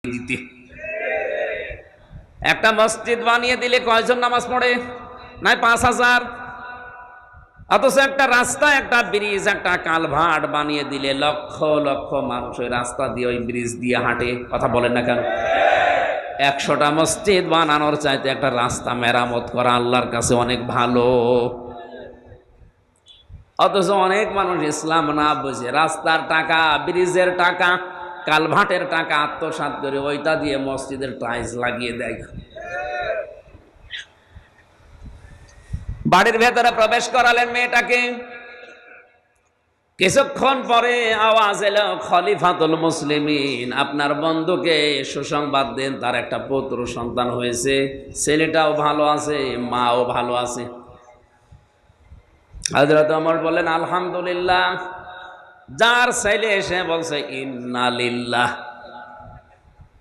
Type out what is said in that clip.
দিতে। একটা মসজিদ বানিয়ে দিলে কয়জন নামাজ পড়ে? নাই 5,000। অথচ একটা রাস্তা, একটা ব্রিজ, একটা কালভার্ট বানিয়ে দিলে লক্ষ লক্ষ মানুষ ওই রাস্তা দিয়ে, ওই ব্রিজ দিয়ে হাঁটে। কথা বলেন না কেন? 100টা মসজিদ বানানোর চাইতে একটা রাস্তা মেরামত করা আল্লাহর কাছে অনেক ভালো। অথচ অনেক মানুষ ইসলাম না বুঝে রাস্তার টাকা, ব্রিজের টাকা, কালভার্টের টাকা আত্মসাৎ করে ওইটা দিয়ে মসজিদের টাইলস লাগিয়ে দেয়। বাড়ির ভেতরে প্রবেশ করালেন মেয়েটাকে, কিছুক্ষণ পরে আওয়াজ এলো, খলিফাতুল মুসলিমিন, আপনার বন্ধুকে সুসংবাদ দেন, তার একটা পুত্র সন্তান হয়েছে, ছেলেটাও ভালো আছে, মাও ভালো আছে। হযরত ওমর বলেন আলহামদুলিল্লাহ। যার ছেলে এসে বলছে ইন্না লিল্লাহ,